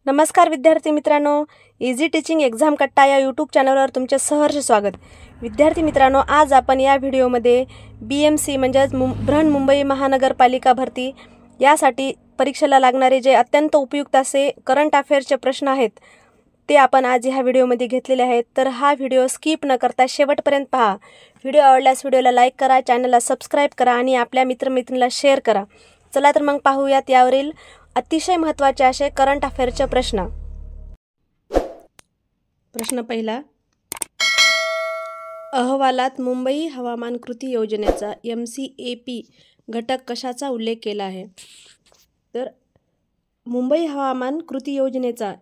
नमस्कार विद्यार्थी मित्रांनो, इझी टीचिंग एक्झाम कट्टा या यूट्यूब चॅनलवर तुमचे सहर्ष स्वागत। विद्यार्थी मित्रांनो, आज आपण या व्हिडिओमध्ये BMC म्हणजेच बृहन्मुंबई महानगरपालिका भरती यासाठी परीक्षेला लागणारे जे अत्यंत उपयुक्त असे करंट अफेअर्सचे प्रश्न आहेत ते आपण आज ह्या व्हिडिओमध्ये घेतलेले आहेत। तर हा व्हिडिओ स्किप न करता शेवटपर्यंत पहा। व्हिडिओ आवडल्यास व्हिडिओला लाईक करा, चॅनलला सबस्क्राईब करा आणि आपल्या मित्रमैत्रिणींना शेअर करा। चला तर मग पाहूयात यावरील अतिशय महत्त्वाचे असे करंट अफेअर्सचे प्रश्न। प्रश्न पहिला, अहवालात मुंबई हवामान कृती योजनेचा MCAP घटक कशाचा उल्लेख केला आहे? तर मुंबई हवामान कृती योजनेचा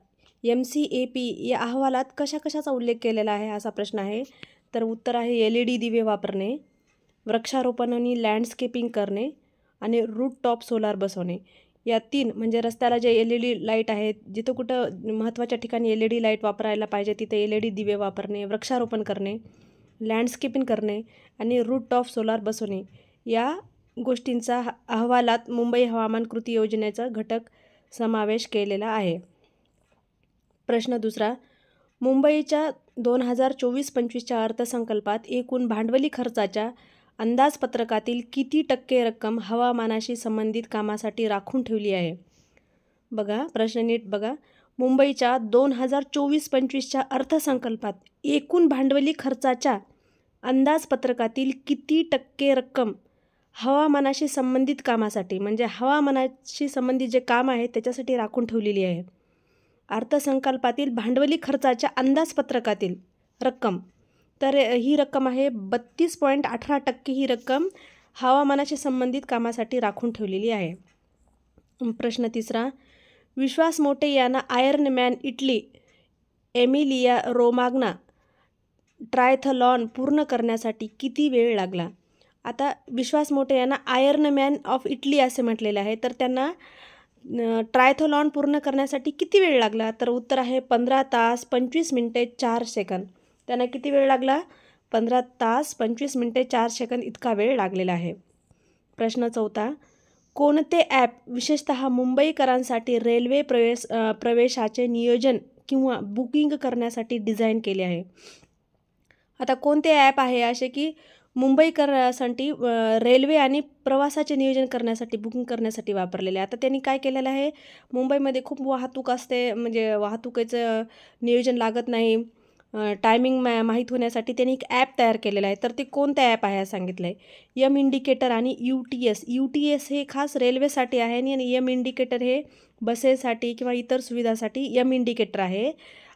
MCAP या अहवालात कशाचा उल्लेख केलेला आहे असा प्रश्न आहे। तर उत्तर आहे LED दिवे वापरणे, वृक्षारोपण आणि लँडस्केपिंग करणे आणि रूफटॉप सोलार बसवणे। या तीन म्हणजे रस्त्याला जे LED लाईट आहेत, जिथं कुठं महत्त्वाच्या ठिकाणी LED लाईट वापरायला पाहिजे तिथे LED दिवे वापरणे, वृक्षारोपण करणे, लँडस्केपिंग करणे आणि रूफटॉप सोलार बसवणे या गोष्टींचा अहवालात मुंबई हवामान कृती योजनेचा घटक समावेश केलेला आहे। प्रश्न दुसरा, मुंबईच्या 2024-25च्या अर्थसंकल्पात एकूण भांडवली खर्चाच्या अंदाजपत्रकातील किती टक्के रक्कम हवामानाशी संबंधित कामासाठी राखून ठेवली आहे? बघा, प्रश्न नीट बघा। मुंबईच्या 2024-25च्या अर्थसंकल्पात एकूण भांडवली खर्चाच्या अंदाजपत्रकातील किती टक्के रक्कम हवामानाशी संबंधित कामासाठी म्हणजे हवामानाशी संबंधित जे काम आहे त्याच्यासाठी राखून ठेवलेली आहे? अर्थसंकल्पातील भांडवली खर्चाच्या अंदाजपत्रकातील रक्कम, तर ही रक्कम आहे 32.18% ही रक्कम हवामानाशी संबंधित कामासाठी राखून ठेवलेली आहे। प्रश्न तिसरा, विश्वास मोटे यांना Ironman Italy Emilia Romagna triathlon पूर्ण करण्यासाठी किती वेळ लागला? आता विश्वास मोटे यांना आयर्नमॅन ऑफ इटली असे म्हटलेले आहे, तर त्यांना ट्रायथलॉन पूर्ण करण्यासाठी किती वेळ लागला? तर उत्तर आहे 15 तास 25 मिनिटे 4 सेकंद। त्यांना किती वेळ लागला? 15 तास 25 मिनिटे 4 सेकंद इतका वेळ लागलेला आहे। प्रश्न चौथा, कोणते ॲप विशेषतः मुंबईकरांसाठी रेल्वे प्रवेशाचे नियोजन किंवा बुकिंग करण्यासाठी डिझाईन केले आहे? आता कोणते ॲप आहे असे की मुंबईकरांसाठी रेल्वे आणि प्रवासाचे नियोजन करण्यासाठी बुकिंग करण्यासाठी वापरलेले? आता त्यांनी काय केलेलं आहे, मुंबईमध्ये खूप वाहतूक असते, म्हणजे वाहतुकीचं नियोजन लागत नाही, टायमिंग माहीत होण्यासाठी त्यांनी एक ॲप तयार केलेला आहे। तर ते कोणतं ॲप आहे सांगितलं आहे? M इंडिकेटर आणि UTS हे खास रेल्वेसाठी आहे आणि M इंडिकेटर हे बसेससाठी किंवा इतर सुविधासाठी M इंडिकेटर आहे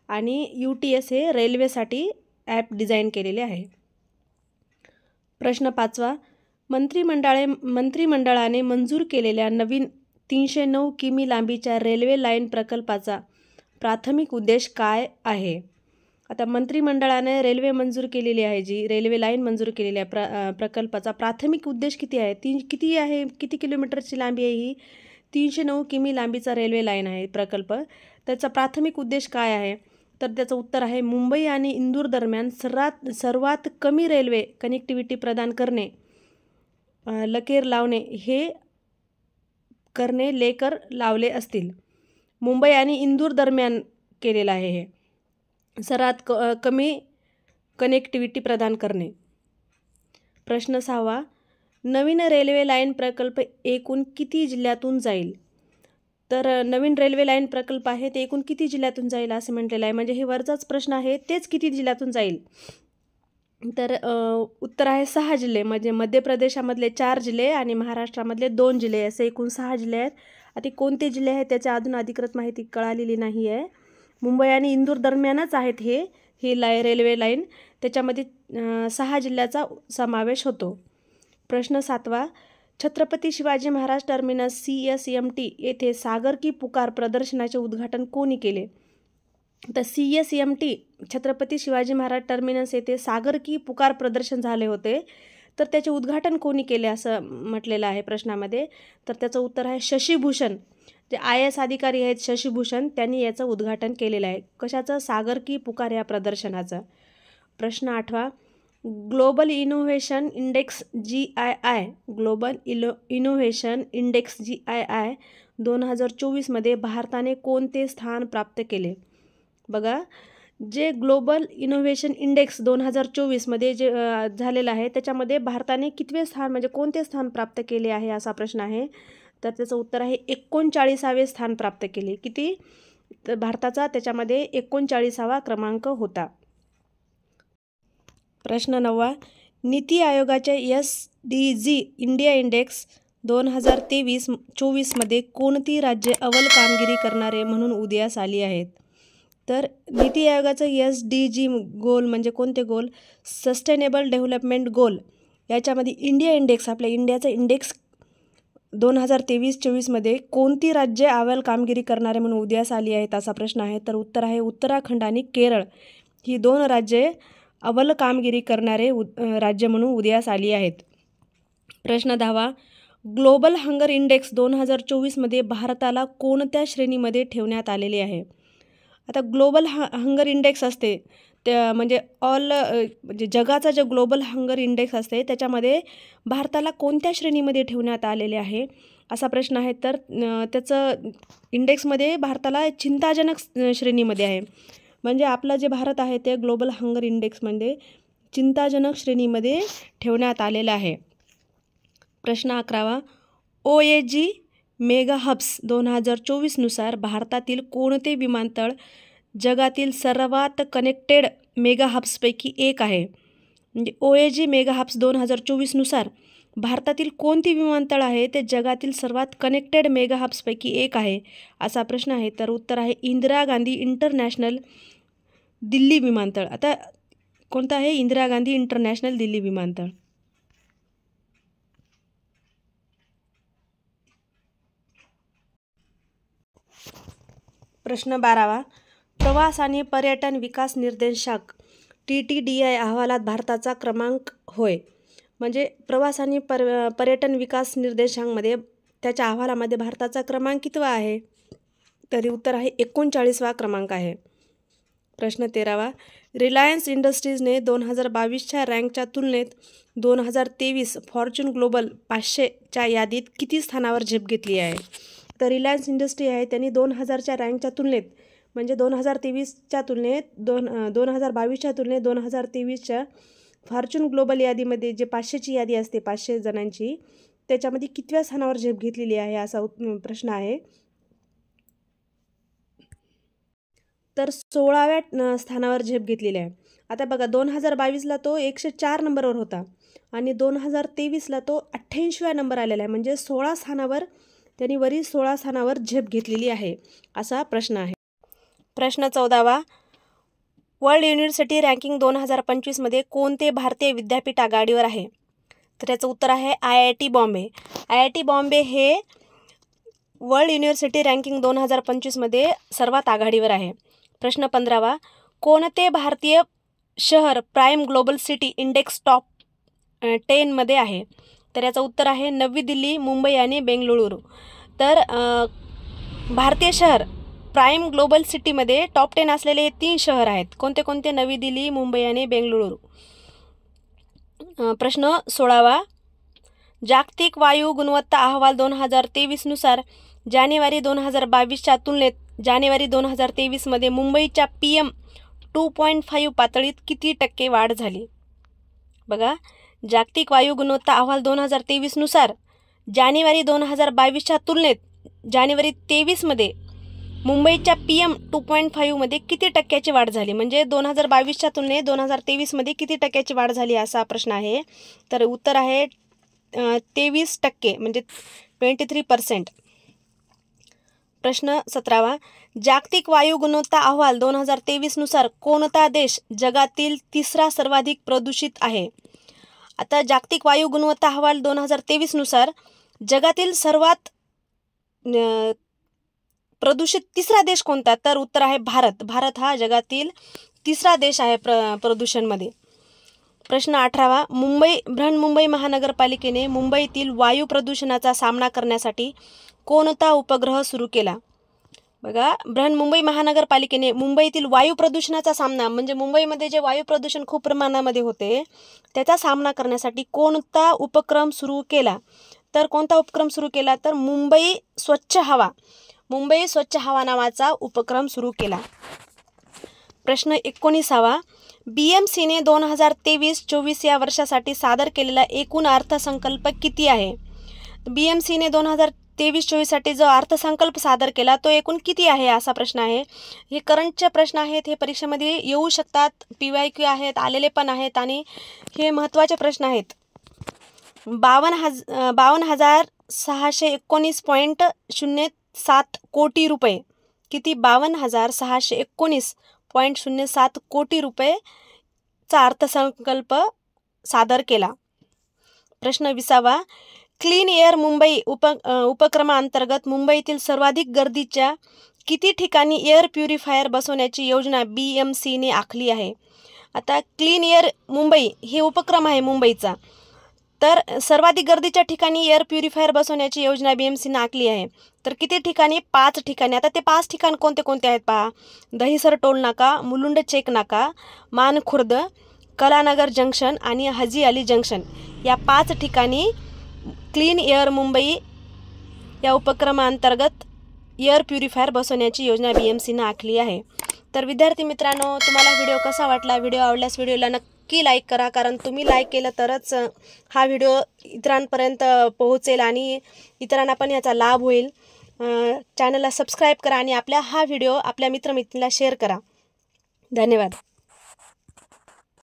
आणि UTS हे रेल्वेसाठी ॲप डिझाईन केलेले आहे। प्रश्न पाचवा, मंत्रिमंडळाने मंजूर केलेल्या नवीन 309 किमी लांबीच्या रेल्वे लाईन प्रकल्पाचा प्राथमिक उद्देश काय आहे? आता मंत्रिमंडळाने रेल्वे मंजूर केलेली आहे, जी रेल्वे लाईन मंजूर केलेली आहे प्रकल्पाचा प्राथमिक उद्देश किती आहे? किती आहे, किती किलोमीटरची लांबी आहे ही? 309 किमी लांबीचा रेल्वे लाईन आहे प्रकल्प। त्याचा प्राथमिक उद्देश काय आहे? तर त्याचं उत्तर आहे मुंबई आणि इंदूर दरम्यान सर्वात कमी रेल्वे कनेक्टिव्हिटी प्रदान करणे, लकेर लावणे हे करणे लेकर लावले असतील। मुंबई आणि इंदूर दरम्यान केलेलं आहे हे सर्वात कमी कनेक्टिव्हिटी प्रदान करणे। प्रश्न सहावा, नवीन रेल्वे लाईन प्रकल्प एकूण किती जिल्ह्यातून जाईल? तर नवीन रेल्वे लाईन प्रकल्प आहे ते एकूण किती जिल्ह्यातून जाईल असे म्हटलेलं आहे, म्हणजे हे वरचाच प्रश्न आहे तेच किती जिल्ह्यातून जाईल? तर उत्तर आहे 6 जिल्हे, म्हणजे मध्य प्रदेशामधले 4 जिल्हे आणि महाराष्ट्रामधले 2 जिल्हे असे एकूण 6 जिल्हे आहेत। आता कोणते जिल्हे आहेत त्याच्या अजून अधिकृत माहिती कळालेली नाही आहे। मुंबई आणि इंदूर दरम्यानच आहेत ही रेल्वे लाईन, त्याच्यामध्ये 6 जिल्ह्याचा समावेश होतो। प्रश्न सातवा, छत्रपती शिवाजी महाराज टर्मिनस CSMT येथे सागर की पुकार प्रदर्शनाचे उद्घाटन कोणी केले? तर CSMT छत्रपती शिवाजी महाराज टर्मिनस येथे सागर की पुकार प्रदर्शन झाले होते, तर त्याचे उद्घाटन कोणी केले असं म्हटलेलं आहे प्रश्नामध्ये? तर त्याचं उत्तर आहे शशीभूषण, जे IAS अधिकारी आहेत शशीभूषण, त्यांनी याचं उद्घाटन केलेलं आहे। कशाचं? सागर की पुकार या प्रदर्शनाचं। प्रश्न आठवा, ग्लोबल इनोव्हेशन इंडेक्स GII 2024मध्ये भारताने कोणते स्थान प्राप्त केले? बघा, जे ग्लोबल इनोव्हेशन इंडेक्स 2024मध्ये जे झालेलं आहे त्याच्यामध्ये भारताने कितवे स्थान म्हणजे कोणते स्थान प्राप्त केले आहे असा प्रश्न आहे. तर त्याचं उत्तर आहे 39वे स्थान प्राप्त केले. किती? तर भारताचा त्याच्यामध्ये 39वा क्रमांक होता. प्रश्न 9. नीती आयोगाच्या SDG इंडिया इंडेक्स 2023-24मध्ये कोणती राज्ये अव्वल कामगिरी करणारे म्हणून उदयास आली आहेत? तर नीती आयोगाचं SDG गोल म्हणजे कोणते गोल? सस्टेनेबल डेव्हलपमेंट गोल. याच्यामध्ये इंडिया इंडेक्स, आपल्या इंडियाचं इंडेक्स 2023-24मध्ये कोणती राज्ये अव्वल कामगिरी करणारे म्हणून उदयास आली आहेत असा प्रश्न आहे. तर उत्तर आहे उत्तराखंड आणि केरळ ही 2 राज्ये अव्वल कामगिरी करणारे राज्य म्हणून उदयास आली आहेत. प्रश्न 10. ग्लोबल हंगर इंडेक्स 2024मध्ये भारताला कोणत्या श्रेणीमध्ये ठेवण्यात आलेले आहे? आता ग्लोबल हंगर इंडेक्स असते त्या म्हणजे म्हणजे जगाचा जो ग्लोबल हंगर इंडेक्स असते त्याच्यामध्ये भारताला कोणत्या श्रेणीमध्ये ठेवण्यात आलेले आहे असा प्रश्न आहे. तर त्याचं इंडेक्समध्ये भारताला चिंताजनक श्रेणीमध्ये आहे. म्हणजे आपलं जे भारत आहे ते ग्लोबल हंगर इंडेक्समध्ये चिंताजनक श्रेणीमध्ये ठेवण्यात आलेलं आहे. प्रश्न 11. OAG मेगा हब्स 2024नुसार भारतातील कोणते विमानतळ जगातील सर्वात कनेक्टेड मेगा हब्सपैकी एक आहे? म्हणजे OAG मेगा हब्स 2024नुसार भारतातील कोणती विमानतळ आहे ते जगातील सर्वात कनेक्टेड मेगा हब्सपैकी एक आहे असा प्रश्न आहे. तर उत्तर आहे इंदिरा गांधी इंटरनॅशनल दिल्ली विमानतळ. आता कोणतं आहे? इंदिरा गांधी इंटरनॅशनल दिल्ली विमानतळ. प्रश्न 12. प्रवास आणि पर्यटन विकास निर्देशांक TTDI अहवालात भारताचा क्रमांक होय. म्हणजे प्रवास आणि पर्यटन विकास निर्देशांकमध्ये त्याच्या अहवालामध्ये भारताचा क्रमांक कितवा आहे? तरी उत्तर आहे 39वा क्रमांक आहे. प्रश्न 13. रिलायन्स इंडस्ट्रीजने 2022च्या रँकच्या तुलनेत 2023 फॉर्च्यून ग्लोबल 500च्या यादीत किती स्थानावर झेप घेतली आहे? तर रिलायन्स इंडस्ट्री आहे त्यांनी 2000च्या रँकच्या तुलनेत म्हणजे 2023च्या तुलनेत 2022च्या तुलनेत 2023च्या फॉर्च्यून ग्लोबल यादीमध्ये जे 500ची यादी असते 500 जणांची त्याच्यामध्ये कितव्या स्थानावर झेप घेतलेली आहे असा प्रश्न आहे. तर 16व्या स्थानावर झेप घेतलेली आहे. आता बघा 2022ला तो 104 नंबरवर होता आणि 2023ला तो 88व्या नंबर आलेला आहे. म्हणजे 16 स्थानावर त्यांनी वरील 16 स्थानावर झेप घेतलेली आहे असा प्रश्न आहे. प्रश्न 14. वर्ल्ड युनिव्हर्सिटी रँकिंग 2025मध्ये कोणते भारतीय विद्यापीठ आघाडीवर आहे? तर याचं उत्तर आहे IIT बॉम्बे. IIT बॉम्बे हे वर्ल्ड युनिव्हर्सिटी रँकिंग 2025मध्ये सर्वात आघाडीवर आहे. प्रश्न 15. कोणते भारतीय शहर prime global city index top 10मध्ये आहे? तर याचं उत्तर आहे नवी दिल्ली, मुंबई आणि बेंगळुरू. तर भारतीय शहर प्राईम ग्लोबल सिटीमध्ये टॉप 10 असलेले हे 3 शहर आहेत. कोणते कोणते? नवी दिल्ली, मुंबई आणि बेंगळुरू. प्रश्न 16. जागतिक वायू गुणवत्ता अहवाल 2023नुसार जानेवारी 2022च्या तुलनेत जानेवारी 2023मध्ये मुंबईच्या PM 2.5 पातळीत किती टक्के वाढ झाली? बघा, जागतिक वायू गुणवत्ता अहवाल 2023नुसार जानेवारी 2022च्या तुलनेत जानेवारी 23मध्ये मुंबईच्या PM 2.5मध्ये किती टक्क्याची वाढ झाली? म्हणजे 2022च्या तुलनेत 2023मध्ये किती टक्क्याची वाढ झाली असा प्रश्न आहे. तर उत्तर आहे 23% म्हणजे 23%. प्रश्न 17. जागतिक वायू गुणवत्ता अहवाल 2023नुसार कोणता देश जगातील 3रा सर्वाधिक प्रदूषित आहे? आता जागतिक वायू गुणवत्ता अहवाल 2023नुसार जगातील सर्वात प्रदूषित 3रा देश कोणता? तर उत्तर आहे भारत. भारत हा जगातील 3रा देश आहे प्रदूषणमध्ये. प्रश्न 18. बृहन्मुंबई महानगरपालिकेने मुंबईतील वायू प्रदूषणाचा सामना करण्यासाठी कोणता उपग्रह सुरू केला? बघा, बृहन्मुंबई महानगरपालिकेने मुंबईतील वायू प्रदूषणाचा सामना म्हणजे मुंबईमध्ये जे वायू प्रदूषण खूप प्रमाणामध्ये होते त्याचा सामना करण्यासाठी कोणता उपक्रम सुरू केला? तर कोणता उपक्रम सुरू केला? तर मुंबई स्वच्छ हवा नावाचा उपक्रम सुरू केला. प्रश्न 19वा, BMCने 2023-24 या वर्षासाठी सादर केलेला एकूण अर्थसंकल्प किती आहे? BMCने 2023-24साठी जो अर्थसंकल्प सादर केला तो एकूण किती आहे असा प्रश्न आहे. हे करंटचे प्रश्न आहेत, हे परीक्षेमध्ये येऊ शकतात, PYQ आहेत, आलेले पण आहेत आणि हे महत्त्वाचे प्रश्न आहेत. 52,619.07 कोटी रुपये. किती? 52,619.07 कोटी रुपयेचा अर्थसंकल्प सादर केला. प्रश्न 20वा, क्लीन एअर मुंबई उपक्रमांतर्गत मुंबईतील सर्वाधिक गर्दीच्या किती ठिकाणी एअर प्युरिफायर बसवण्याची योजना BMCने आखली आहे? आता क्लीन एअर मुंबई हे उपक्रम आहे मुंबईचा, तर सर्वाधिक गर्दीच्या ठिकाणी एअर प्युरिफायर बसवण्याची योजना BMCने आखली आहे. तर किती ठिकाणी? 5 ठिकाणी. आता ते 5 ठिकाण कोणते कोणते आहेत पहा. दहिसर टोल नाका, मुलुंड चेक नाका, मानखुर्द, कलानगर जंक्शन आणि हाजी अली जंक्शन या 5 ठिकाणी क्लीन एअर मुंबई या उपक्रमांतर्गत एअर प्युरिफायर बसवण्याची योजना BMCने आखली आहे. तर विद्यार्थी मित्रांनो, तुम्हाला व्हिडिओ कसा वाटला? व्हिडिओ आवडल्यास व्हिडिओला नक्की लाईक करा, कारण तुम्ही लाईक केलं तरच हा व्हिडिओ इतरांपर्यंत पोहोचेल आणि इतरांना पण याचा लाभ होईल. चॅनलला सबस्क्राईब करा आणि हा व्हिडिओ आपल्या मित्रमैत्रिणीला शेअर करा. धन्यवाद.